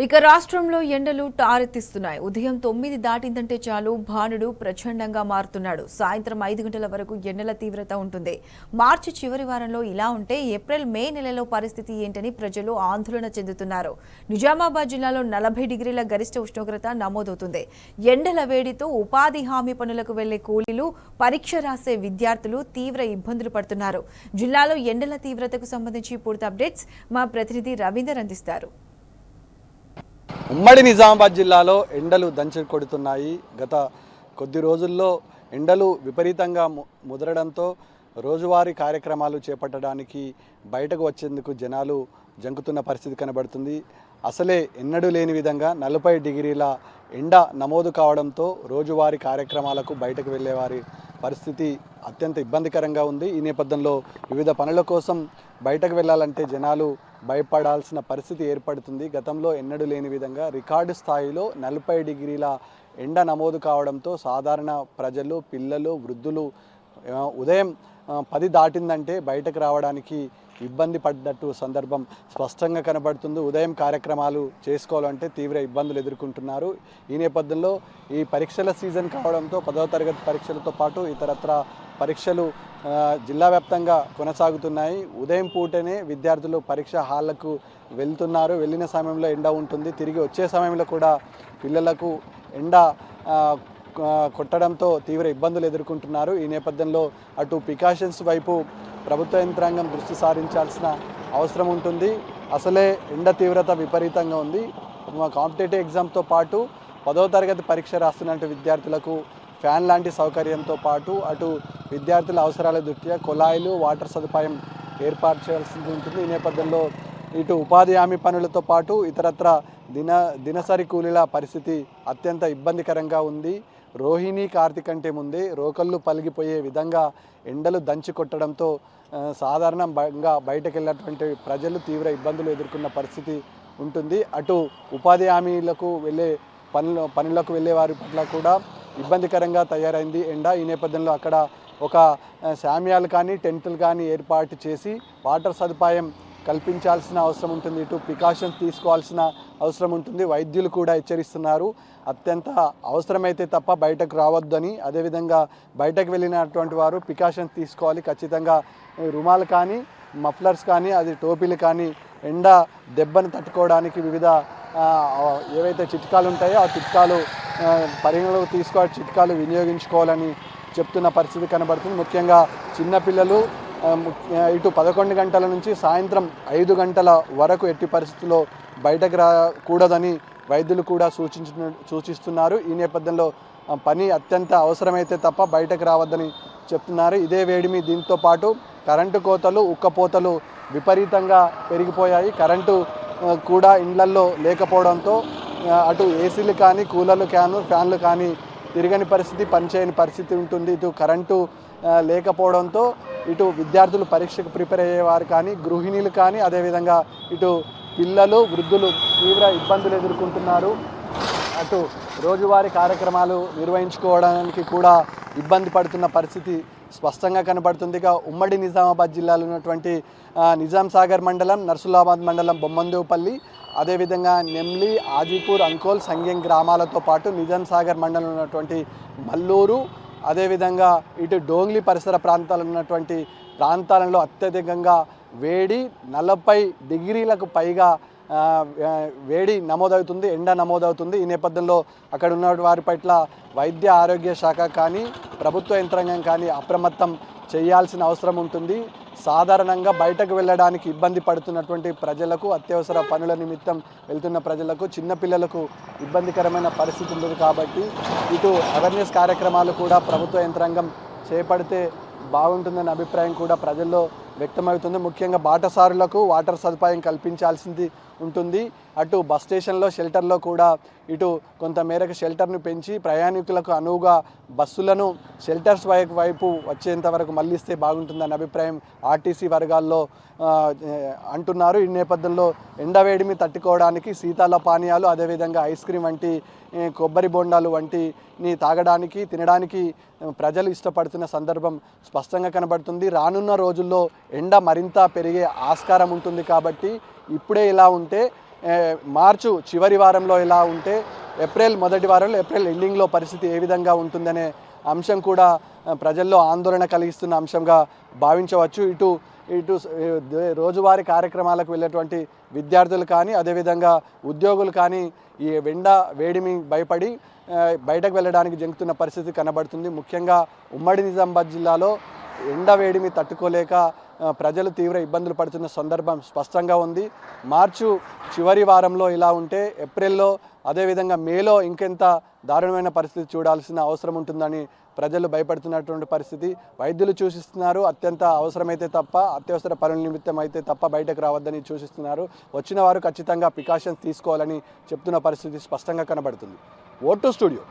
ఇక రాష్ట్రంలో ఎండలు టారెత్తిస్తున్నాయి. ఉదయం 9 దాటిందంటే చాలు భానుడు ప్రచండంగా మారుతున్నాడు. సాయంత్రం 5 గంటల వరకు ఎండల తీవ్రత ఉంటుంది. మార్చి చివరి వారంలో ఇలా ఉంటే ఏప్రిల్ మే నెలలో పరిస్థితి ఏంటని ప్రజలు ఆందోళన చెందుతున్నారు. నిజామాబాద్ జిల్లాలో 40 డిగ్రీల గరిష్ట ఉష్ణోగ్రత నమోదవుతుంది. ఎండల వేడితో ఉపాధి హామీ పనులకు వెళ్లే కూలీలు, పరీక్ష రాసే విద్యార్థులు తీవ్ర ఇబ్బందులు పడుతున్నారు. జిల్లాలో ఎండల తీవ్రతకు సంబంధించి పూర్తి అప్డేట్స్ మా ప్రతినిధి రవీందర్ అందిస్తారు. ఉమ్మడి నిజామాబాద్ జిల్లాలో ఎండలు దంచి కొడుతున్నాయి. గత కొద్ది రోజుల్లో ఎండలు విపరీతంగా ముదరడంతో రోజువారీ కార్యక్రమాలు చేపట్టడానికి బయటకు వచ్చేందుకు జనాలు జంకుతున్న పరిస్థితి కనబడుతుంది. అసలే ఎన్నడూ లేని విధంగా 40 డిగ్రీల ఎండ నమోదు కావడంతో రోజువారీ కార్యక్రమాలకు బయటకు వెళ్ళేవారి పరిస్థితి అత్యంత ఇబ్బందికరంగా ఉంది. ఈ నేపథ్యంలో వివిధ పనుల కోసం బయటకు వెళ్ళాలంటే జనాలు భయపడాల్సిన పరిస్థితి ఏర్పడుతుంది. గతంలో ఎన్నడూ లేని విధంగా రికార్డు స్థాయిలో 40 డిగ్రీల ఎండ నమోదు కావడంతో సాధారణ ప్రజలు, పిల్లలు, వృద్ధులు ఉదయం 10 దాటిందంటే బయటకు రావడానికి ఇబ్బంది పడ్డట్టు సందర్భం స్పష్టంగా కనబడుతుంది. ఉదయం కార్యక్రమాలు చేసుకోవాలంటే తీవ్ర ఇబ్బందులు ఎదుర్కొంటున్నారు. ఈ నేపథ్యంలో ఈ పరీక్షల సీజన్ కావడంతో 10వ తరగతి పరీక్షలతో పాటు ఇతరత్ర పరీక్షలు జిల్లా వ్యాప్తంగా కొనసాగుతున్నాయి. ఉదయం పూటనే విద్యార్థులు పరీక్ష హాళ్లకు వెళ్తున్నారు. వెళ్ళిన సమయంలో ఎండ ఉంటుంది. తిరిగి వచ్చే సమయంలో కూడా పిల్లలకు ఎండ కొట్టడంతో తీవ్ర ఇబ్బందులు ఎదుర్కొంటున్నారు. ఈ నేపథ్యంలో అటు ప్రికాషన్స్ వైపు ప్రభుత్వ యంత్రాంగం దృష్టి సారించాల్సిన అవసరం ఉంటుంది. అసలే ఎండ తీవ్రత విపరీతంగా ఉంది. కాంపిటేటివ్ ఎగ్జామ్తో పాటు 10వ తరగతి పరీక్ష రాస్తున్న విద్యార్థులకు ఫ్యాన్ లాంటి సౌకర్యంతో పాటు అటు విద్యార్థుల అవసరాల దృష్ట్యా కుళాయిలు, వాటర్ సదుపాయం ఏర్పాటు చేయాల్సి ఉంటుంది. ఈ నేపథ్యంలో ఇటు ఉపాధి హామీ పనులతో పాటు ఇతరత్ర దినసరి కూలీల పరిస్థితి అత్యంత ఇబ్బందికరంగా ఉంది. రోహిణి, కార్తీక్ కంటే ముందే రోకళ్ళు పలిగిపోయే విధంగా ఎండలు దంచి కొట్టడంతో సాధారణంగా బయటకు వెళ్ళినటువంటి ప్రజలు తీవ్ర ఇబ్బందులు ఎదుర్కొన్న పరిస్థితి ఉంటుంది. అటు ఉపాధి హామీలకు వెళ్ళే పనులకు వెళ్ళే వారి పట్ల కూడా ఇబ్బందికరంగా తయారైంది ఎండ. ఈ నేపథ్యంలో అక్కడ ఒక శామ్యాలు కానీ టెంట్లు కానీ ఏర్పాటు చేసి వాటర్ సదుపాయం కల్పించాల్సిన అవసరం ఉంటుంది. ఇటు ప్రికాషన్స్ తీసుకోవాల్సిన అవసరం ఉంటుంది. వైద్యులు కూడా హెచ్చరిస్తున్నారు, అత్యంత అవసరమైతే తప్ప బయటకు రావద్దని. అదేవిధంగా బయటకు వెళ్ళినటువంటి వారు ప్రికాషన్స్ తీసుకోవాలి. ఖచ్చితంగా రుమాలు కానీ, మఫ్లర్స్ కానీ, అది టోపీలు కానీ ఎండ దెబ్బను తట్టుకోవడానికి వివిధ ఏవైతే చిట్కాలు ఉంటాయో ఆ చిట్కాలు పరిగణలోకి తీసుకోవాలి, చిట్కాలు వినియోగించుకోవాలని చెప్తున్న పరిస్థితి కనబడుతుంది. ముఖ్యంగా చిన్నపిల్లలు ఇటు 11 గంటల నుంచి సాయంత్రం 5 గంటల వరకు ఎట్టి పరిస్థితుల్లో బయటకు రాకూడదని వైద్యులు కూడా సూచిస్తున్నారు. ఈ నేపథ్యంలో పని అత్యంత అవసరమైతే తప్ప బయటకు రావద్దని చెప్తున్నారు. ఇదే వేడిమి దీంతో పాటు కరెంటు కోతలు, ఉక్కపోతలు విపరీతంగా పెరిగిపోయాయి. కరెంటు కూడా ఇళ్లల్లో లేకపోవడంతో అటు ఏసీలు కానీ, కూలర్లు కానీ, ఫ్యాన్లు కానీ తిరగని పరిస్థితి, పనిచేయని పరిస్థితి ఉంటుంది. ఇటు కరెంటు లేకపోవడంతో ఇటు విద్యార్థులు పరీక్షకు ప్రిపేర్ అయ్యేవారు కానీ, గృహిణీలు కానీ, అదేవిధంగా ఇటు పిల్లలు, వృద్ధులు తీవ్ర ఇబ్బందులు ఎదుర్కొంటున్నారు. అటు రోజువారీ కార్యక్రమాలు నిర్వహించుకోవడానికి కూడా ఇబ్బంది పడుతున్న పరిస్థితి స్పష్టంగా కనబడుతుంది. ఇక ఉమ్మడి నిజామాబాద్ జిల్లాలో ఉన్నటువంటి నిజాం సాగర్ మండలం, నర్సులాబాద్ మండలం, బొమ్మందేవుపల్లి, అదేవిధంగా నెమ్లి, ఆజీపూర్, అంకోల్, సంగెం గ్రామాలతో పాటు నిజాం సాగర్ మండలంలో ఉన్నటువంటి మల్లూరు, అదేవిధంగా ఇటు డోంగ్లీ పరిసర ప్రాంతాల్లో ఉన్నటువంటి ప్రాంతాలలో అత్యధికంగా వేడి 40 డిగ్రీలకు పైగా వేడి నమోదవుతుంది, ఎండ నమోదవుతుంది. ఈ నేపథ్యంలో అక్కడ ఉన్న వారి పట్ల వైద్య ఆరోగ్య శాఖ కానీ, ప్రభుత్వ యంత్రాంగం కానీ అప్రమత్తం చేయాల్సిన అవసరం ఉంటుంది. సాధారణంగా బయటకు వెళ్ళడానికి ఇబ్బంది పడుతున్నటువంటి ప్రజలకు, అత్యవసర పనుల నిమిత్తం వెళ్తున్న ప్రజలకు, చిన్నపిల్లలకు ఇబ్బందికరమైన పరిస్థితి ఉంది. కాబట్టి ఇటు అవేర్నెస్ కార్యక్రమాలు కూడా ప్రభుత్వ యంత్రాంగం చేపడితే బాగుంటుందనే అభిప్రాయం కూడా ప్రజల్లో వ్యక్తమవుతుంది. ముఖ్యంగా బాటసారులకు వాటర్ సదుపాయం కల్పించాల్సింది ఉంటుంది. అటు బస్ స్టేషన్లో, షెల్టర్లో కూడా ఇటు కొంత మేరకు షెల్టర్ను పెంచి ప్రయాణికులకు అనువుగా బస్సులను షెల్టర్స్ వైపు వచ్చేంత వరకు మళ్లిస్తే బాగుంటుందనే అభిప్రాయం ఆర్టీసీ వర్గాల్లో అంటున్నారు. ఈ నేపథ్యంలో ఎండవేడిమి తట్టుకోవడానికి శీతల పానీయాలు, అదేవిధంగా ఐస్ క్రీమ్ వంటి, కొబ్బరి బొండాలు వంటిని తాగడానికి, తినడానికి ప్రజలు ఇష్టపడుతున్న సందర్భం స్పష్టంగా కనబడుతుంది. రానున్న రోజుల్లో ఎండ మరింత పెరిగే ఆస్కారం ఉంటుంది. కాబట్టి ఇప్పుడే ఇలా ఉంటే మార్చు చివరి వారంలో ఇలా ఉంటే ఏప్రిల్ మొదటి వారంలో ఏప్రిల్ ఎండింగ్లో పరిస్థితి ఏ విధంగా ఉంటుందనే అంశం కూడా ప్రజల్లో ఆందోళన కలిగిస్తున్న అంశంగా భావించవచ్చు. ఇటు రోజువారీ కార్యక్రమాలకు వెళ్ళేటువంటి విద్యార్థులు కానీ అదేవిధంగా ఉద్యోగులు కానీ ఈ వేడిమి భయపడి బయటకు వెళ్ళడానికి జంకుతున్న పరిస్థితి కనబడుతుంది. ముఖ్యంగా ఉమ్మడి నిజామాబాద్ జిల్లాలో వేడిమి తట్టుకోలేక ప్రజలు తీవ్ర ఇబ్బందులు పడుతున్న సందర్భం స్పష్టంగా ఉంది. మార్చి చివరి వారంలో ఇలా ఉంటే ఏప్రిల్లో అదేవిధంగా మేలో ఇంకెంత దారుణమైన పరిస్థితి చూడాల్సిన అవసరం ఉంటుందని ప్రజలు భయపడుతున్నటువంటి పరిస్థితి. వైద్యులు సూచిస్తున్నారు అత్యంత అవసరమైతే తప్ప అత్యవసర పనుల నిమిత్తం అయితే తప్ప బయటకు రావద్దని సూచిస్తున్నారు. వచ్చిన వారు ఖచ్చితంగా ప్రికాషన్స్ తీసుకోవాలని చెప్తున్న పరిస్థితి స్పష్టంగా కనబడుతుంది. Vote studio.